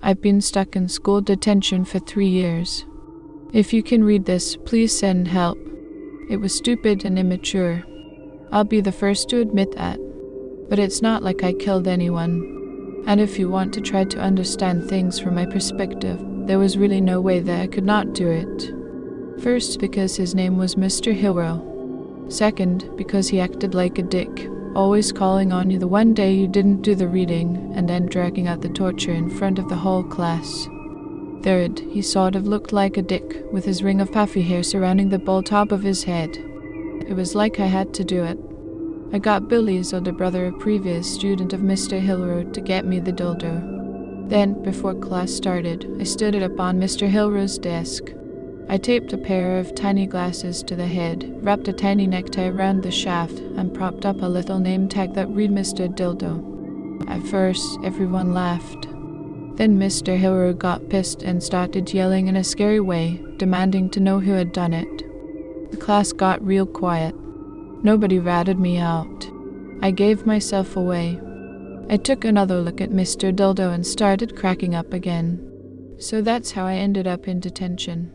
I've been stuck in school detention for 3 years. If you can read this, please send help. It was stupid and immature. I'll be the first to admit that. But it's not like I killed anyone. And if you want to try to understand things from my perspective, there was really no way that I could not do it. First, because his name was Mr. Hillrow. Second, because he acted like a dick, always calling on you the one day you didn't do the reading, and then dragging out the torture in front of the whole class. Third, he sort of looked like a dick, with his ring of puffy hair surrounding the bald top of his head. It was like I had to do it. I got Billy's older brother, a previous student of Mr. Hillrow, to get me the dildo. Then, before class started, I stood it up on Mr. Hillrow's desk. I taped a pair of tiny glasses to the head, wrapped a tiny necktie around the shaft, and propped up a little name tag that read Mr. Dildo. At first, everyone laughed. Then Mr. Hillrow got pissed and started yelling in a scary way, demanding to know who had done it. The class got real quiet. Nobody ratted me out. I gave myself away. I took another look at Mr. Dildo and started cracking up again. So that's how I ended up in detention.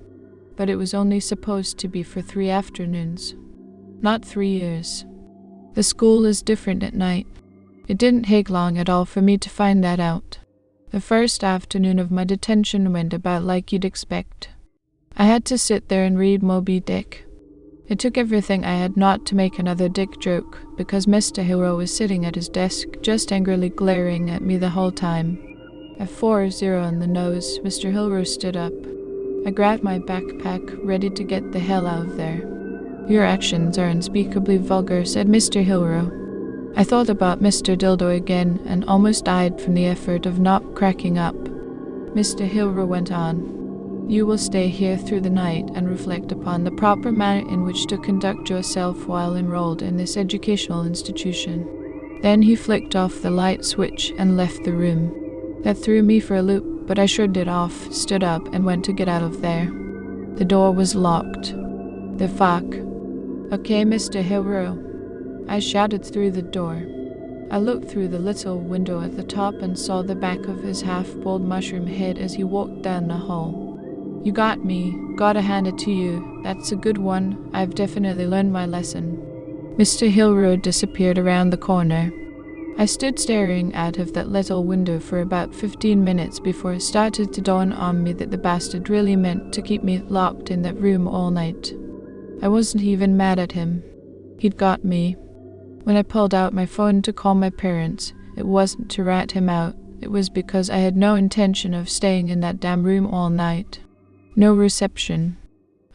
But it was only supposed to be for 3 afternoons, not 3 years. The school is different at night. It didn't take long at all for me to find that out. The first afternoon of my detention went about like you'd expect. I had to sit there and read Moby Dick. It took everything I had not to make another dick joke, because Mr. Hillrow was sitting at his desk, just angrily glaring at me the whole time. At 4:0 on the nose, Mr. Hillrow stood up. I grabbed my backpack, ready to get the hell out of there. "Your actions are unspeakably vulgar," said Mr. Hillrow. I thought about Mr. Dildo again and almost died from the effort of not cracking up. Mr. Hillrow went on. "You will stay here through the night and reflect upon the proper manner in which to conduct yourself while enrolled in this educational institution." Then he flicked off the light switch and left the room. That threw me for a loop, but I shrugged it off, stood up, and went to get out of there. The door was locked. The fuck? "Okay, Mr. Hillrow," I shouted through the door. I looked through the little window at the top and saw the back of his half-bald mushroom head as he walked down the hall. "You got me. Gotta hand it to you. That's a good one. I've definitely learned my lesson." Mr. Hillrow disappeared around the corner. I stood staring out of that little window for about 15 minutes before it started to dawn on me that the bastard really meant to keep me locked in that room all night. I wasn't even mad at him. He'd got me. When I pulled out my phone to call my parents, it wasn't to rat him out. It was because I had no intention of staying in that damn room all night. No reception.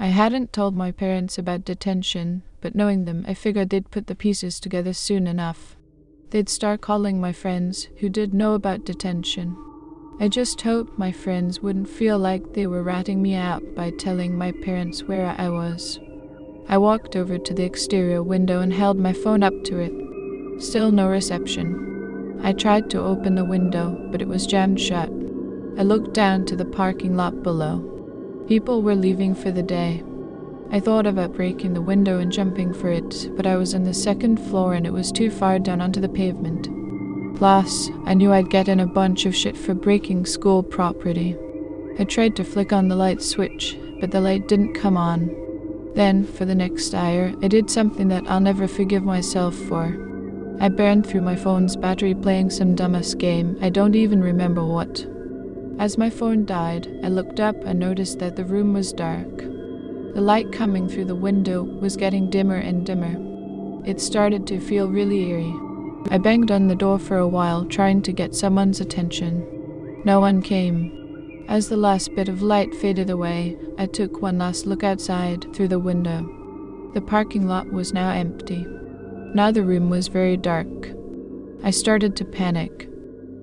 I hadn't told my parents about detention, but knowing them, I figured they'd put the pieces together soon enough. They'd start calling my friends who did know about detention. I just hoped my friends wouldn't feel like they were ratting me out by telling my parents where I was. I walked over to the exterior window and held my phone up to it. Still no reception. I tried to open the window, but it was jammed shut. I looked down to the parking lot below. People were leaving for the day. I thought about breaking the window and jumping for it, but I was on the 2nd floor and it was too far down onto the pavement. Plus, I knew I'd get in a bunch of shit for breaking school property. I tried to flick on the light switch, but the light didn't come on. Then, for the next hour, I did something that I'll never forgive myself for. I burned through my phone's battery playing some dumbass game. I don't even remember what. As my phone died, I looked up and noticed that the room was dark. The light coming through the window was getting dimmer and dimmer. It started to feel really eerie. I banged on the door for a while, trying to get someone's attention. No one came. As the last bit of light faded away, I took one last look outside through the window. The parking lot was now empty. Now the room was very dark. I started to panic.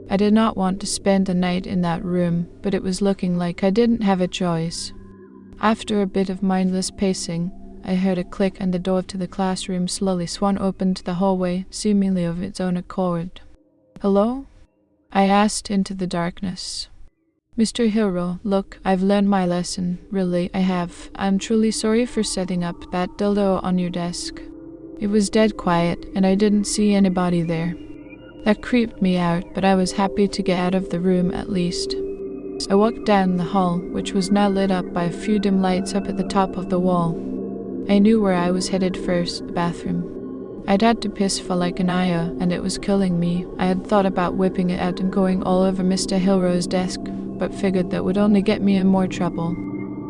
I did not want to spend the night in that room, but it was looking like I didn't have a choice. After a bit of mindless pacing, I heard a click and the door to the classroom slowly swung open to the hallway, seemingly of its own accord. "Hello?" I asked into the darkness. "Mr. Hillrow, look, I've learned my lesson. Really, I have. I'm truly sorry for setting up that dildo on your desk. It was dead quiet, and I didn't see anybody there. That creeped me out, but I was happy to get out of the room at least. I walked down the hall, which was now lit up by a few dim lights up at the top of the wall. I knew where I was headed first, the bathroom. I'd had to piss for like an hour, and it was killing me. I had thought about whipping it out and going all over Mr. Hilro's desk, but figured that would only get me in more trouble.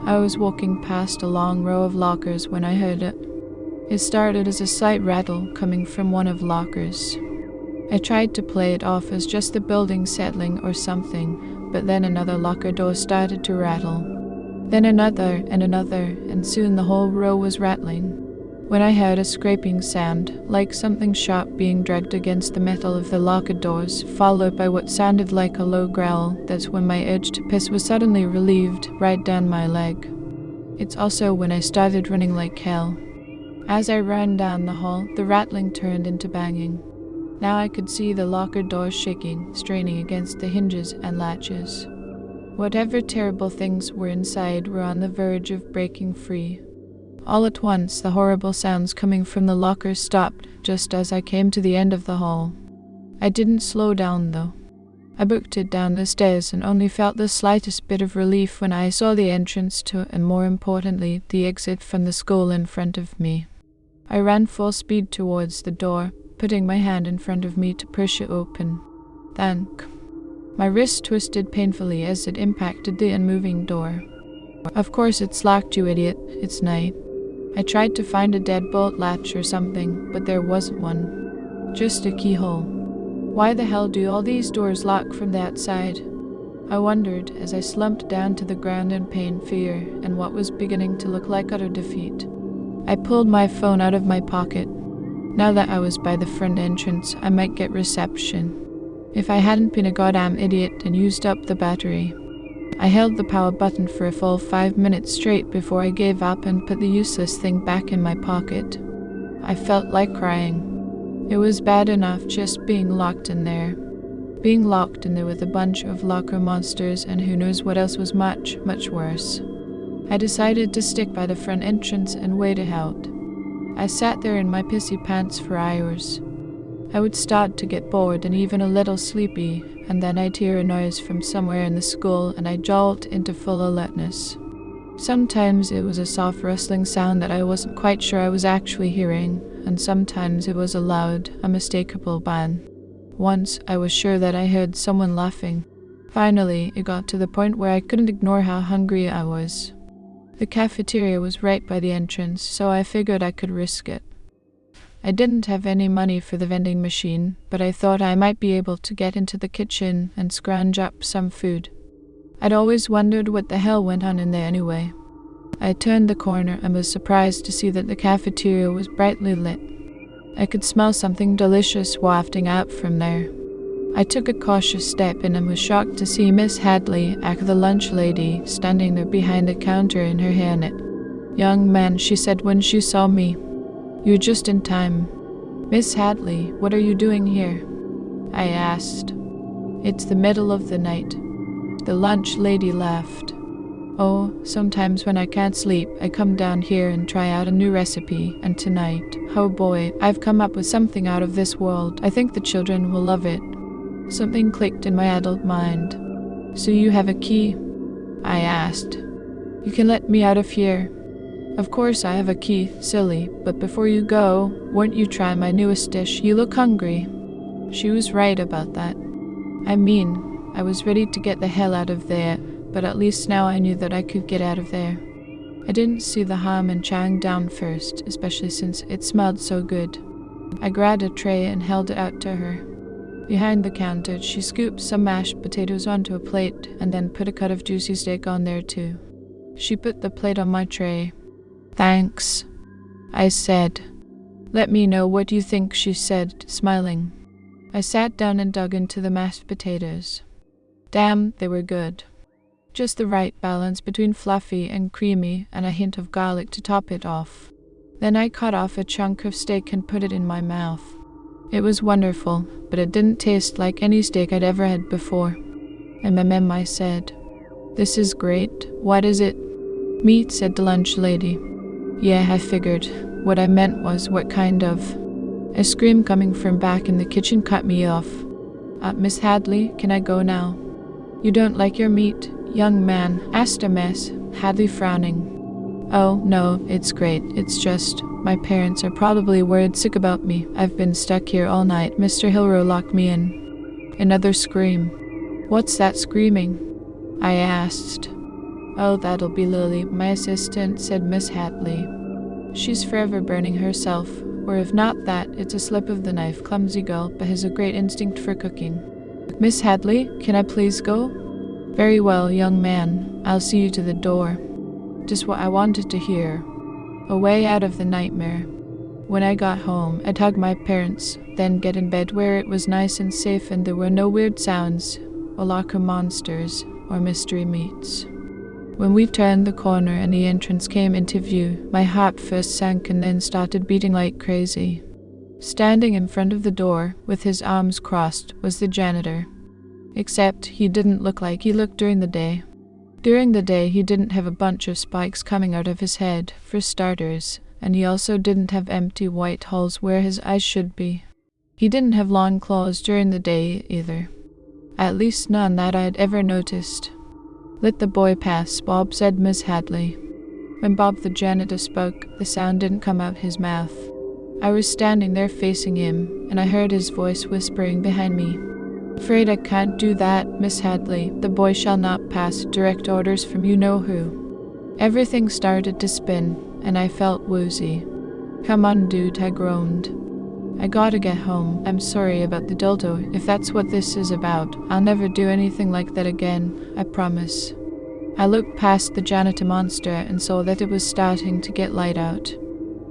I was walking past a long row of lockers when I heard it. It started as a slight rattle coming from one of the lockers. I tried to play it off as just the building settling or something, but then another locker door started to rattle. Then another, and soon the whole row was rattling. When I heard a scraping sound, like something sharp being dragged against the metal of the locker doors, followed by what sounded like a low growl, that's when my urge to piss was suddenly relieved right down my leg. It's also when I started running like hell. As I ran down the hall, the rattling turned into banging. Now I could see the locker doors shaking, straining against the hinges and latches. Whatever terrible things were inside were on the verge of breaking free. All at once, the horrible sounds coming from the lockers stopped just as I came to the end of the hall. I didn't slow down, though. I booked it down the stairs and only felt the slightest bit of relief when I saw the entrance to, and more importantly, the exit from the school in front of me. I ran full speed towards the door, putting my hand in front of me to push it open. Thunk. My wrist twisted painfully as it impacted the unmoving door. Of course it's locked, you idiot. It's night. I tried to find a deadbolt latch or something, but there wasn't one. Just a keyhole. Why the hell do all these doors lock from the outside? I wondered as I slumped down to the ground in pain, fear, and what was beginning to look like utter defeat. I pulled my phone out of my pocket. Now that I was by the front entrance, I might get reception. If I hadn't been a goddamn idiot and used up the battery. I held the power button for a full 5 minutes straight before I gave up and put the useless thing back in my pocket. I felt like crying. It was bad enough just being locked in there. Being locked in there with a bunch of locker monsters and who knows what else was much, much worse. I decided to stick by the front entrance and wait it out. I sat there in my pissy pants for hours. I would start to get bored and even a little sleepy, and then I'd hear a noise from somewhere in the school and I'd jolt into full alertness. Sometimes it was a soft rustling sound that I wasn't quite sure I was actually hearing, and sometimes it was a loud, unmistakable bang. Once I was sure that I heard someone laughing. Finally, it got to the point where I couldn't ignore how hungry I was. The cafeteria was right by the entrance, so I figured I could risk it. I didn't have any money for the vending machine, but I thought I might be able to get into the kitchen and scrounge up some food. I'd always wondered what the hell went on in there anyway. I turned the corner and was surprised to see that the cafeteria was brightly lit. I could smell something delicious wafting out from there. I took a cautious step in and was shocked to see Miss Hadley, the lunch lady, standing there behind the counter in her hairnet. "Young man," she said when she saw me. "You're just in time." "Miss Hadley, what are you doing here?" I asked. "It's the middle of the night." The lunch lady laughed. "Oh, sometimes when I can't sleep, I come down here and try out a new recipe, and tonight, oh boy, I've come up with something out of this world. I think the children will love it." Something clicked in my adult mind. "So you have a key?" I asked. "You can let me out of here." "Of course I have a key, silly, but before you go, won't you try my newest dish? You look hungry." She was right about that. I was ready to get the hell out of there, but at least now I knew that I could get out of there. I didn't see the harm in chowing down first, especially since it smelled so good. I grabbed a tray and held it out to her. Behind the counter, she scooped some mashed potatoes onto a plate and then put a cut of juicy steak on there too. She put the plate on my tray. "Thanks," I said. "Let me know what you think," she said, smiling. I sat down and dug into the mashed potatoes. Damn, they were good. Just the right balance between fluffy and creamy and a hint of garlic to top it off. Then I cut off a chunk of steak and put it in my mouth. It was wonderful, but it didn't taste like any steak I'd ever had before. And I said, "This is great. What is it?" "Meat," said the lunch lady. "Yeah, I figured. What I meant was, what kind of?" A scream coming from back in the kitchen cut me off. "Miss Hadley, can I go now?" You don't like your meat, young man? Asked Miss Hadley, frowning. Oh, no, it's great. It's just, my parents are probably worried sick about me. I've been stuck here all night. Mr. Hilrow locked me in. Another scream. What's that screaming? I asked. Oh, that'll be Lily, my assistant, said Miss Hadley. She's forever burning herself, or if not that, it's a slip of the knife. Clumsy girl, but has a great instinct for cooking. Miss Hadley, can I please go? Very well, young man. I'll see you to the door. Just what I wanted to hear. A way out of the nightmare. When I got home, I'd hug my parents, then get in bed where it was nice and safe and there were no weird sounds, or locker monsters, or mystery meats. When we turned the corner and the entrance came into view, my heart first sank and then started beating like crazy. Standing in front of the door, with his arms crossed, was the janitor. Except he didn't look like he looked during the day. During the day, he didn't have a bunch of spikes coming out of his head, for starters, and he also didn't have empty white holes where his eyes should be. He didn't have long claws during the day either. At least none that I'd ever noticed. Let the boy pass, Bob, said Miss Hadley. When Bob the janitor spoke, the sound didn't come out his mouth. I was standing there facing him, and I heard his voice whispering behind me. Afraid I can't do that, Miss Hadley. The boy shall not pass. Direct orders from you-know-who. Everything started to spin, and I felt woozy. Come on, dude, I groaned. I gotta get home. I'm sorry about the dildo. If that's what this is about, I'll never do anything like that again, I promise. I looked past the janitor monster and saw that it was starting to get light out.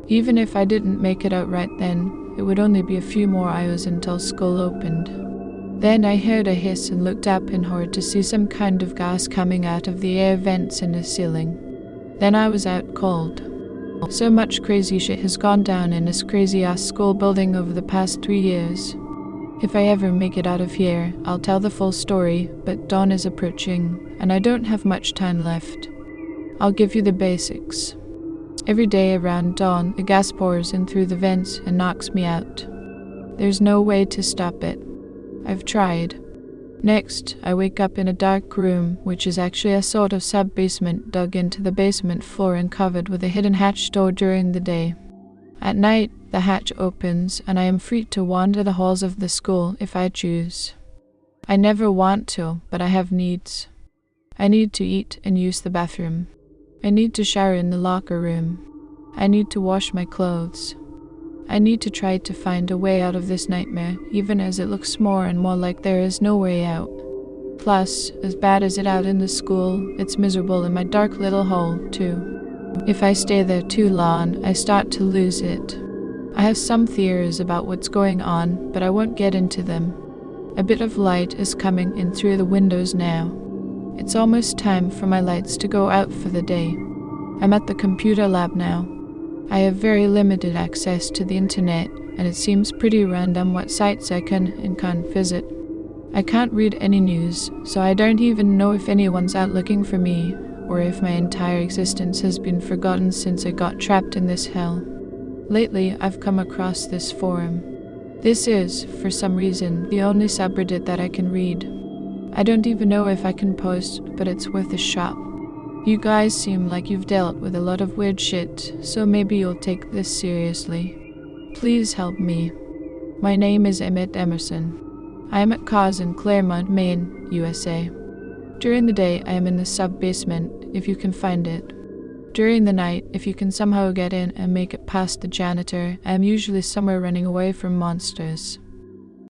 Even if I didn't make it out right then, it would only be a few more hours until school opened. Then I heard a hiss and looked up in horror to see some kind of gas coming out of the air vents in the ceiling. Then I was out cold. So much crazy shit has gone down in this crazy-ass school building over the past 3 years. If I ever make it out of here, I'll tell the full story, but dawn is approaching, and I don't have much time left. I'll give you the basics. Every day around dawn, the gas pours in through the vents and knocks me out. There's no way to stop it. I've tried. Next, I wake up in a dark room, which is actually a sort of sub-basement dug into the basement floor and covered with a hidden hatch door during the day. At night, the hatch opens, and I am free to wander the halls of the school if I choose. I never want to, but I have needs. I need to eat and use the bathroom. I need to shower in the locker room. I need to wash my clothes. I need to try to find a way out of this nightmare, even as it looks more and more like there is no way out. Plus, as bad as it out in the school, it's miserable in my dark little hole, too. If I stay there too long, I start to lose it. I have some theories about what's going on, but I won't get into them. A bit of light is coming in through the windows now. It's almost time for my lights to go out for the day. I'm at the computer lab now. I have very limited access to the internet, and it seems pretty random what sites I can and can't visit. I can't read any news, so I don't even know if anyone's out looking for me, or if my entire existence has been forgotten since I got trapped in this hell. Lately, I've come across this forum. This is, for some reason, the only subreddit that I can read. I don't even know if I can post, but it's worth a shot. You guys seem like you've dealt with a lot of weird shit, so maybe you'll take this seriously. Please help me. My name is Emmett Emerson. I am at Cars in Claremont, Maine, USA. During the day, I am in the sub-basement, if you can find it. During the night, if you can somehow get in and make it past the janitor, I am usually somewhere running away from monsters.